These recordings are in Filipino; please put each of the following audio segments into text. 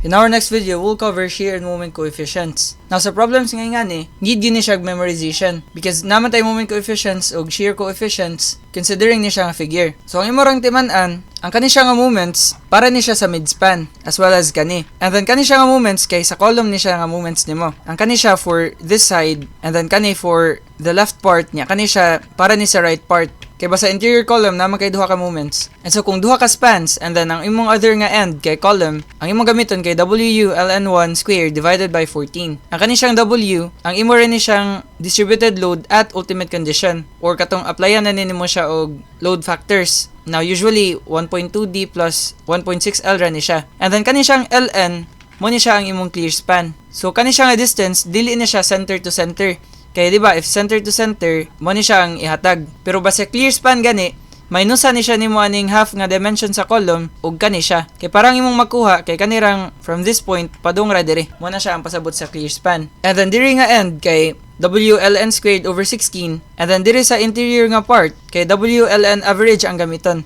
In our next video, we'll cover shear and moment coefficients. Now, sa problems ngayon need yun ni siya memorization. Because naman tayo moment coefficients o shear coefficients, considering ni siya nga figure. So, ang imorang timan-an, ang kani siya nga moments, para ni siya sa midspan, as well as kani. And then, kani siya nga moments, kay sa column ni siya nga moments nimo. Ang kani siya for this side, and then kani for the left part niya. Kani siya para ni sa right part. Kaya ba sa interior column, naman kay duha ka moments. And so, kung duha ka spans, and then ang imong other nga end kay column, ang imong gamiton kay WU ln1 squared divided by 14. Ang kani siyang W, ang imo rin ni siyang distributed load at ultimate condition. Or katong applyan na nimo siya og load factors. Now, usually, 1.2D plus 1.6L rin ni siya. And then, kani siyang LN, mo ni siya ang imong clear span. So, kani siyang distance, dili ni siya center to center. Kaya diba, if center to center, mo ni siya ang ihatag. Pero basta clear span gani, minusan ni siya ni mo aning half nga dimension sa column, ug kani siya. Kaya parang imong makuha, kay kanirang from this point, padung ra diri. Mo na siya ang pasabot sa clear span. And then diri nga end, kay WLN squared over 16. And then diri sa interior nga part, kay WLN average ang gamiton,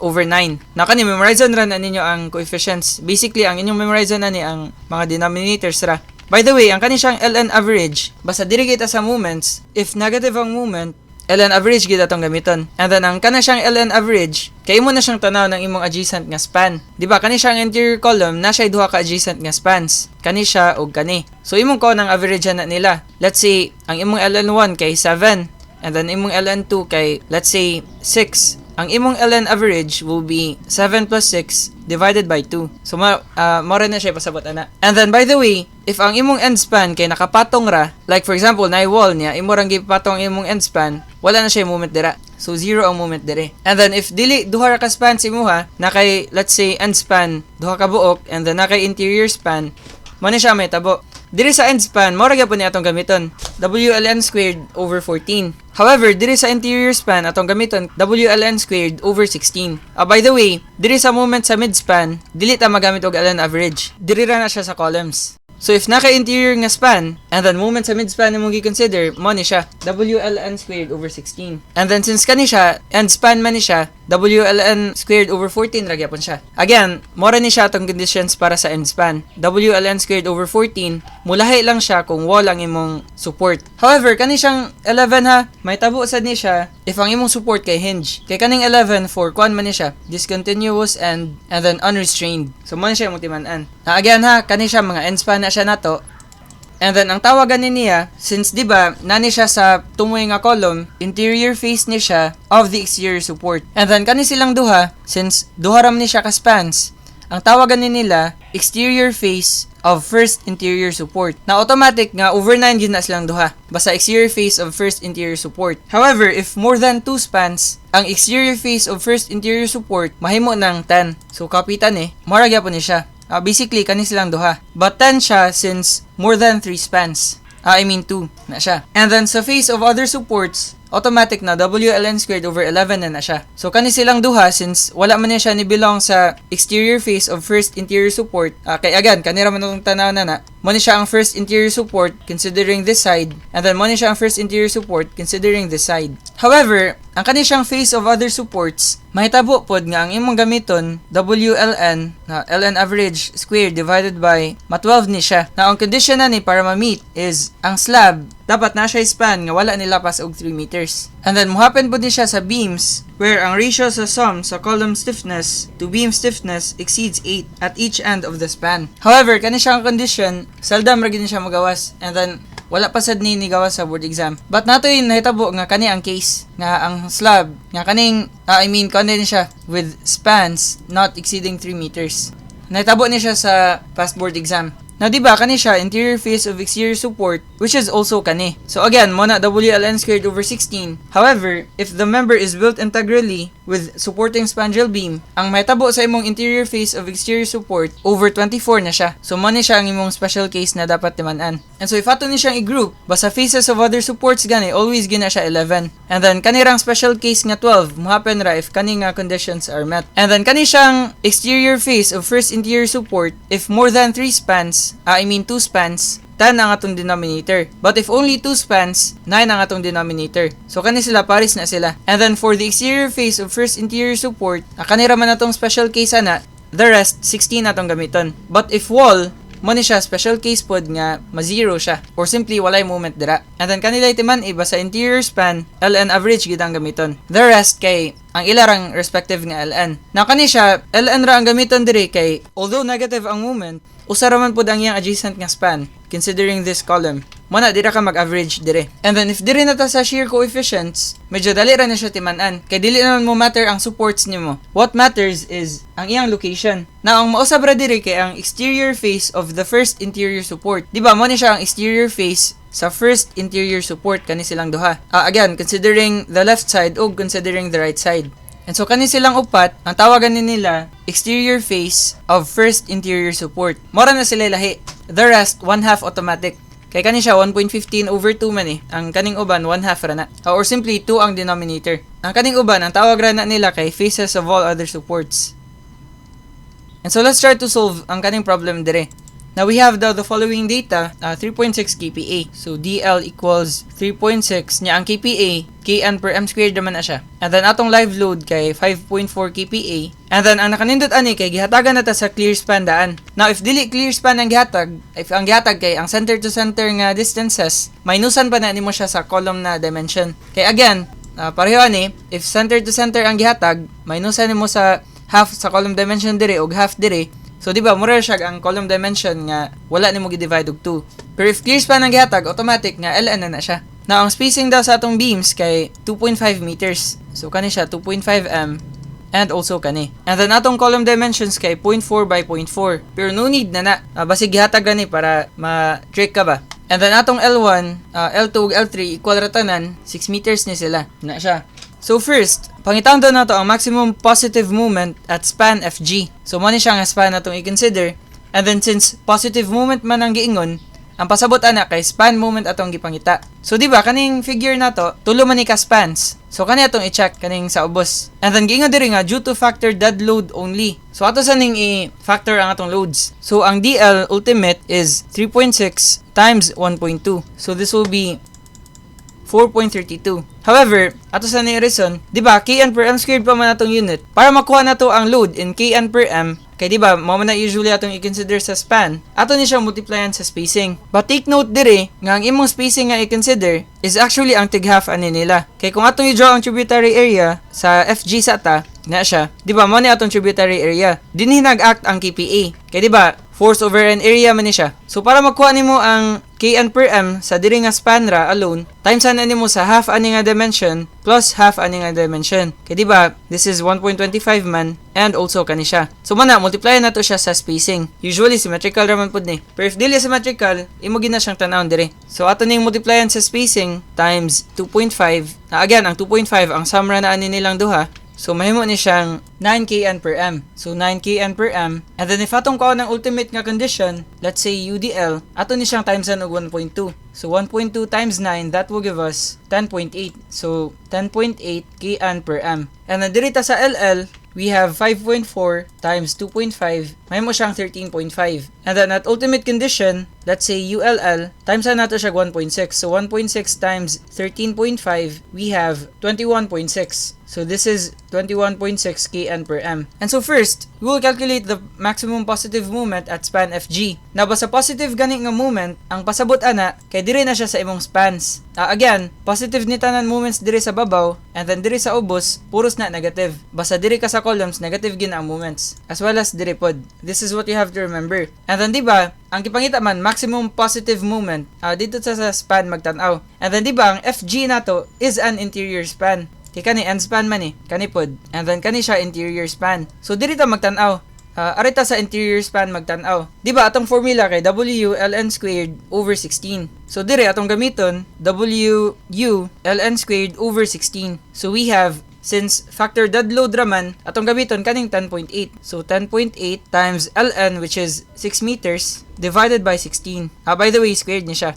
over 9. Na kani, memorizan ra na ninyo ang coefficients. Basically, ang inyong memorizan na ni ang mga denominators ra. By the way, ang kani siyang LN average, basta diri kita sa moments, if negative ang moment, LN average gid atong gamiton. And then ang kana siyang LN average, kay mo na siyang tanaw ng imong adjacent nga span. Di ba kani siyang interior column, na siya duha ka adjacent nga spans. Kani siya ug kani. So imong ko nang average na nila. Let's say ang imong LN1 kay 7, and then imong LN2 kay let's say 6. Ang imong LN average will be 7 plus 6 divided by 2. So, mora na siya pasabot ana. And then, by the way, if ang imong end span kay nakapatong ra, like for example, na wall niya, imo rang gipatong imong end span, wala na siya moment dira. So, 0 ang moment dire. And then, if dili duha ra ka span si imuha, na kay, let's say, end span, duha ka buok, and then na kay interior span, mo na siya may tabo. Diri sa end span, mora gyapon ni atong gamiton, WLN squared over 14. However, diri sa interior span atong gamiton WLN squared over 16. By the way, diri sa moment sa midspan, dili ta magamit og LN average. Diri ra na siya sa columns. So if naka-interior nga span, and then moment sa midspan mo gi-consider, mo ni siya, WLN squared over 16. And then since kani siya, end span man ni siya, WLN squared over 14 ra gyapon siya. Again, mora ni siya atong conditions para sa end span. WLN squared over 14, mulahi lang siya kung wall ang imong support. However, kani siyang 11 ha, may tabo sad ni siya if ang imong support kay hinge. Kay kaning 11 for kuan man ni siya, discontinuous and then unrestrained. So mo ni siya multiman-an. Again ha, kani siya mga end span na siya nato. And then ang tawagan niya, since di ba nani siya sa tumoy nga column, interior face ni siya of the exterior support. And then kani silang duha, since duha ram ni siya ka spans, ang tawagan nila exterior face of first interior support. Na automatic nga over 9 yun na silang duha. Basta exterior face of first interior support. However, if more than 2 spans, ang exterior face of first interior support mahimo ng 10. So kapitan mora gyapon ni siya. Basically, kani silang duha. But 10 siya since more than 3 spans. I mean 2 na siya. And then sa face of other supports, automatic na WLN squared over 11 na siya. So kani silang duha since wala man siya ni belong sa exterior face of first interior support. Kay again, kanira man itong tanaw na mo ni siya ang first interior support considering this side, and then mo ni siya ang first interior support considering this side. However, ang kani siyang face of other supports, mahitabo pod nga ang imong gamiton WLN na LN average squared divided by 12 ni siya. Na ang condition na ni para ma-meet is ang slab dapat na siya span nga wala nilapas og 3 meters. And then muhappen po din siya sa beams where ang ratio sa sum sa column stiffness to beam stiffness exceeds 8 at each end of the span. However, kani siyang condition, seldom ra gid siya magawas, and then wala pa sad ni gawas sa board exam. But nato yung nahitabo nga kani ang case nga ang slab nga kaning kani siya with spans not exceeding 3 meters. Nahitabo ni siya sa past board exam. Now, diba, kani siya, interior face of exterior support, which is also kani. So again, mo na WLN squared over 16. However, if the member is built integrally with supporting spandrel beam, ang mahitabo sa imong interior face of exterior support, over 24 na siya. So, mo ni siya ang imong special case na dapat timan-an. And so, if ato ni siyang i-group, basta faces of other supports gani, always gina siya 11. And then, kanirang special case nga 12, muhappen ra if kani nga conditions are met. And then, kani siyang exterior face of first interior support, if more than 3 spans, 2 spans, 10 ang atong denominator. But if only 2 spans, 9 ang atong denominator. So, kani sila, pares na sila. And then, for the exterior face of first interior support, kanira man atong special case na, The rest, 16 atong gamiton. But if wall, mo ni siya special case pod nga ma-zero siya or simply walay moment dira. And then kanila itiman iba sa interior span, LN average gid ang gamiton. The rest kay ang ilarang respective nga LN. Na kani siya LN ra ang gamiton diri kay although negative ang moment, usa ra man pod ang iyang adjacent nga span considering this column. Muna dira ka mag-average dire. And then if diri na ta sa shear coefficients, medyo dali ra na siya timan-an. Kay dili naman mo matter ang supports nimo. What matters is ang iyang location. Now ang mausab ra diri kay ang exterior face of the first interior support. Di ba mo ni siya ang exterior face sa first interior support kani silang duha. Again, considering the left side o considering the right side. And so kani silang upat, ang tawagan ni nila exterior face of first interior support. Mora na sila lahi. The rest 1/2 automatic. Kay kani siya 1.15 over 2 man eh. Ang kaning uban 1/2 ra na. Or simply 2 ang denominator. Ang kaning uban ang tawag ra na nila kay faces of all other supports. And so let's try to solve ang kaning problem dire. Now we have the following data, 3.6 kPa. So DL equals 3.6 nya ang kPa, kN per m squared naman na siya. And then atong live load kay 5.4 kPa. And then ang nakanindot ani kay gihatagan nata sa clear span daan. Now if dili clear span ang gihatag, if ang gihatag kay ang center to center nga distances, minusan pa na nimo siya sa column na dimension. Kay again, pareho ani, if center to center ang gihatag, minusan nimo sa half sa column dimension dire og half dire. So di ba mura siya ang column dimension nga wala nimo gi-divide og 2. Pero if clear span ang gihatag, automatic nga LN na siya. Now ang spacing daw sa atong beams kay 2.5 meters. So kani siya 2.5 m and also kani. And then atong column dimensions kay 0.4 by 0.4. Pero no need na basig gihatag gani para ma-trick ka ba. And then atong L1, L2 ug L3 equal ra tanan 6 meters ni sila. Na siya. So first, pangitaon daw nato ang maximum positive moment at span FG. So mo ni siya nga span natong i-consider. And then since positive moment man ang giingon, ang pasabot ana kay span moment atong gipangita. So di ba kaning figure nato, tulo man ni ka spans. So kani atong i-check kaning sa ubos. And then giingon diri nga due to factor dead load only. So ato sa ning i-factor ang atong loads. So ang DL ultimate is 3.6 times 1.2. So this will be 4.32. However, ato sa ni reason, di ba, kN per m squared pa man atong unit. Para makuha nato ang load in kN per m, kay di ba, mo man na usually atong i-consider sa span, ato ni siya multiplyan sa spacing. But take note dire, nga ang imong spacing nga i-consider is actually ang tig-half ani nila. Kay kung atong i-draw ang tributary area sa FG sa ata, na siya, di ba, mo ni atong tributary area. Dinhi nag-act ang kPa. Kay di ba, force over an area man ni siya. So para makuha nimo ang kN per m sa diri nga span ra alone, times ana nimo sa half ani nga dimension plus half ani nga dimension. Kay di ba, this is 1.25 man and also kani siya. So mana multiply nato siya sa spacing. Usually symmetrical ra man pud ni. Pero if dili symmetrical, imo gina siyang tan-awon dire. So ato ning multiplyan sa spacing times 2.5. Again, ang 2.5 ang sum ra na ani nilang duha. So, mahimo ni siyang 9 kN per m. So, 9 kN per m. And then, if atong kaon ng ultimate nga condition, let's say UDL, ato ni siyang times og 1.2. So, 1.2 times 9, that will give us 10.8. So, 10.8 kN per m. And then, dirita sa LL, we have 5.4 times 2.5, mahimo siyang 13.5. And then, at ultimate condition, let's say ULL, times na nato siya 1.6. So, 1.6 times 13.5, we have 21.6. So, this is 21.6 kN per m. And so, first, we will calculate the maximum positive moment at span FG. Now, basta positive gani nga moment, ang pasabot ana, kay diri na siya sa imong spans. Again, positive ni tanan moments diri sa babaw, and then diri sa ubos, puros na negative. Basta diri ka sa columns, negative gin ang moments. As well as diri pod. This is what you have to remember. And then, di ba, ang gipangita man, maximum positive moment, dito sa span magtanaw. And then, di ba, ang FG nato is an interior span. Kaya kani end span man kani pod. And then kani siya interior span. So diri ta magtan-aw. Arita sa interior span magtan-aw. Di ba atong formula kay W ln squared over 16. So dire atong gamiton W ln squared over 16. So we have, since factor dead load raman, atong gamiton kaning 10.8. So 10.8 times ln, which is 6 meters, divided by 16. By the way, squared niya siya.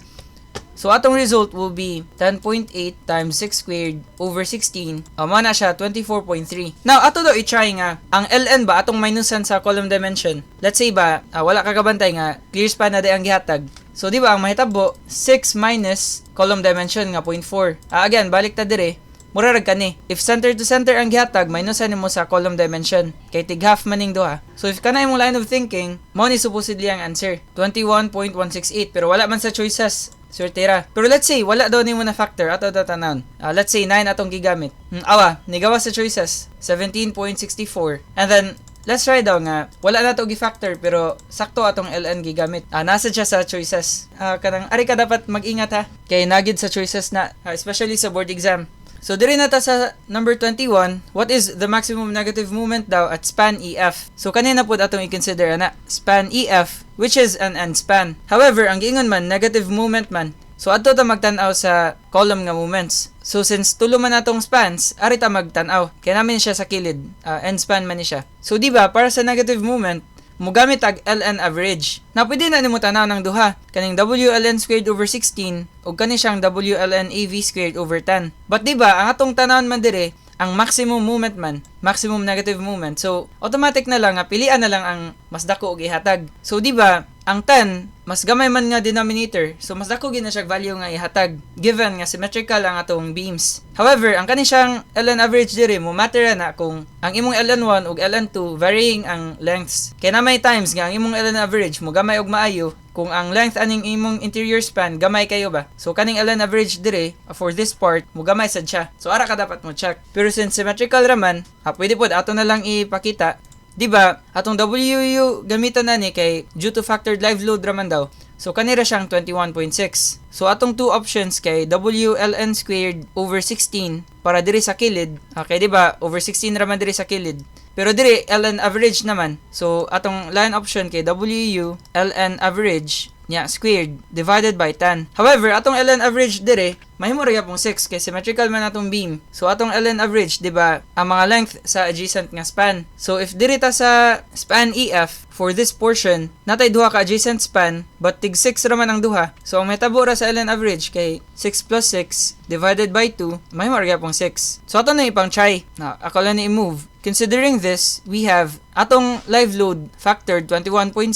So, atong result will be 10.8 times 6 squared over 16. Mana siya, 24.3. Now, ato daw i-try nga, ang ln ba, atong minusan sa column dimension. Let's say ba, wala kakabantay nga, clear span na day ang gihatag. So, di ba, ang mahitabo, 6 minus column dimension nga 0.4. Again, balik ta dire. mura rag kani. If center to center ang gihatag, minusan nimo sa column dimension. Kay tig half maning duha. So if kana imong line of thinking, mo ni supposedly ang answer. 21.168 pero wala man sa choices. Sortera. Pero let's say, wala daw nimo na factor ato tanan. Let's say 9 atong gigamit. Nigawa sa choices. 17.64. And then, let's try daw nga, wala na to gi-factor pero sakto atong ln gigamit. Nasa siya sa choices. Ari ka dapat mag-ingat ha. Kay nagid sa choices na, especially sa board exam. So, diri na ta sa number 21, what is the maximum negative moment daw at span EF? So, kanina po atong i-consider na span EF, which is an end span. However, ang giingon man, negative moment man. So, ato ta magtanaw sa column nga moments. So, since tulo man atong spans, ari ta magtanaw. Kaya namin siya sa kilid. End span man ni siya. So, di ba para sa negative moment, mugamit ag ln average. Na pwede na nimo tanaw ng duha, kaning WLN squared over 16 o kani siyang WLN AV squared over 10. But di ba ang atong tanawon man dire ang maximum moment man, maximum negative moment. So automatic na lang nga pilian na lang ang mas dako og ihatag. So di ba ang 10 mas gamay man nga denominator, so mas dako gina siya value nga ihatag given nga symmetrical ang atong beams. However, ang kani siyang ln average dire mo matter na kung ang imong ln1 ug ln2 varying ang lengths. Kaya na may times nga ang imong ln average mo gamay og maayo kung ang length aning imong interior span gamay kayo ba. So kaning ln average dire for this part mo gamay sad siya. So ara ka dapat mo check. Pero since symmetrical raman, pwede pod ato na lang ipakita. Diba, atong WU gamitan na ni kay due to factored live load raman daw. So kanira siyang 21.6. So atong two options kay WLN squared over 16 para diri sa kilid. Okay, diba, over 16 raman diri sa kilid. Pero diri ln average naman. So atong line option kay WU ln average squared divided by 10. However, atong ln average dire mahimo ra gyapon 6 kay symmetrical man atong beam. So atong ln average, di ba, ang mga length sa adjacent nga span. So if diri ta sa span EF for this portion, natay duha ka adjacent span but tig 6 ra man ang duha. So ang metabo ra sa ln average kay 6 plus 6 divided by 2, mahimo ra gyapon 6. So ato na ipang try. Ako lang ni i-move. Considering this, we have atong live load factored 21.6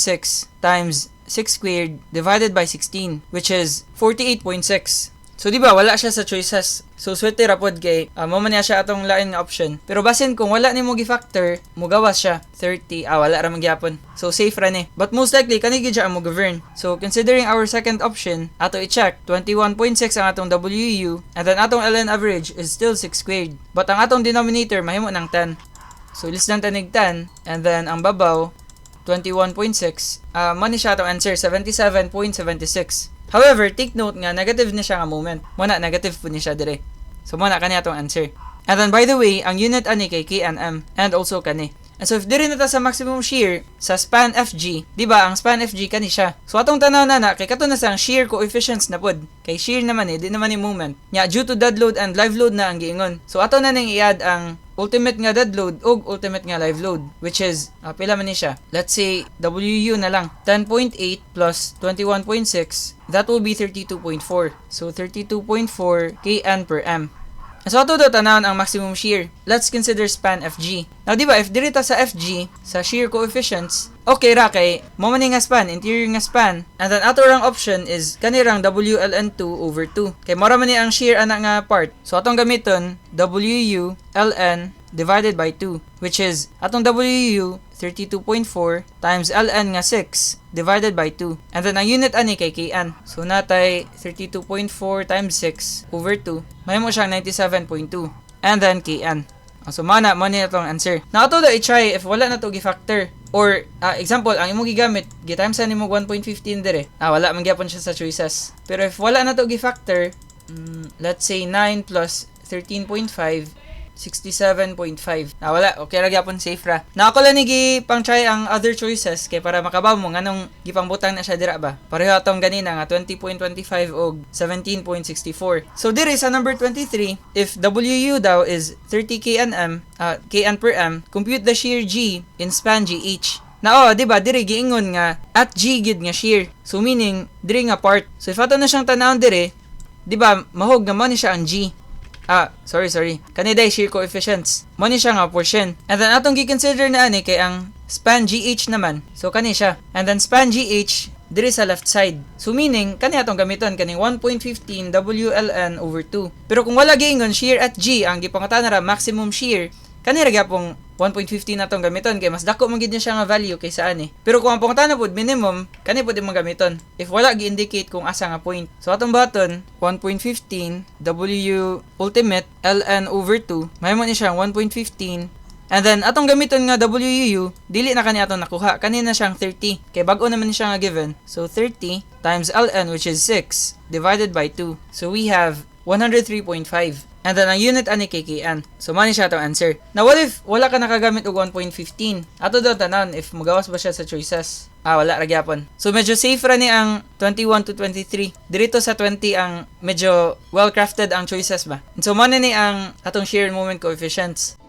times 6 squared divided by 16, which is 48.6. So, di ba, wala siya sa choices. So, swerte rapod kay, mo man niya siya atong lain nga option. Pero basin, kung wala ni mo gi-factor, mugawas siya. 30, wala ra magyapon. So, safe ra ni. But most likely, kanigid siya ang mo-govern. So, considering our second option, ato i-check, 21.6 ang atong WU, and then atong ln average is still 6 squared. But ang atong denominator, mahimo ng 10. So, less than 10 and then ang babaw, 21.6. Money siya itong answer, 77.76. However, take note nga, negative na siya nga moment. Muna, negative po niya siya dire. So, muna, kanya itong answer. And then, by the way, ang unit ani kay KNM and also kani. And so, if diri na ta sa maximum shear sa span FG, di ba, ang span FG kani siya. So, atong tanaw na kay kato na sang shear coefficients na pod. Kay shear naman di naman ni moment. Due to dead load and live load na ang giingon. So, ato na nang i-add ang ultimate nga dead load o ultimate nga live load, which is pila man ni siya. Let's say WU na lang 10.8 plus 21.6, that will be 32.4. So 32.4 kN per m. So ato daw tanawon ang maximum shear. Let's consider span FG. Now di ba, if diri ta sa FG sa shear coefficients, okay ra kay mo man nga span, interior nga span, and then ato rang option is kanirang WLN2 over 2. Kay mora man ni ang shear ana nga part. So atong gamiton WU ln divided by 2, which is atong WU 32.4 times ln nga 6 divided by 2. And then ang unit ani kay kN. So natay 32.4 times 6 over 2. Mahimo siyang 97.2. And then kN. So mana mo ni atong answer. Now ato da i-try if wala na to gi-factor. Or example, ang imong gigamit gi-times sa nimo 1.15 dire. Wala man gyapon siya sa choices. Pero if wala na to gi-factor, let's say 9 plus 13.5, 67.5. Wala, okay ra gyapon, safe ra. Ako lang ni pang try ang other choices kay para makabaw mo nganong gipangbutang na siya dira ba. Pareho atong ganina nga 20.25 og 17.64. So diri sa number 23, if WU daw is 30 kN per m, compute the shear G in span GH. Di ba, diri giingon nga at G gid nga shear. So meaning diri nga part. So if ato na siyang tanawon diri, di ba, mahog nga mo ni siya ang G. Sorry. Kaniday shear coefficients. Mo ni siya nga portion. And then atong gi-consider na ani kay ang span GH naman. So kani siya. And then span GH diri sa left side. So meaning kani atong gamiton kaning 1.15 WLN over 2. Pero kung wala giingon shear at G ang gipangutana ra maximum shear, kani ra gyapong 1.15 natong gamiton kay mas dako man gid niya siya nga value kaysa ani. Pero kung ang pangutana pod minimum, kani pod imong gamiton if wala gi-indicate kung asa nga point. So atong button 1.15 W ultimate LN over 2, mahimo ni siya 1.15. And then atong gamiton nga WUU, dili na kani atong nakuha, kanina siyang 30 kay bag-o naman ni siya nga given. So 30 times LN which is 6 divided by 2. So we have 103.5. And then ang unit ani KKN. So mani siya atong answer. Now what if wala ka nakagamit og 1.15? Ato daw tanan if magawas ba siya sa choices. Wala ra gyapon. So medyo safe ra ni ang 21 to 23. Dirito sa 20 ang medyo well crafted ang choices ba. And so mani ni ang atong shear moment coefficients.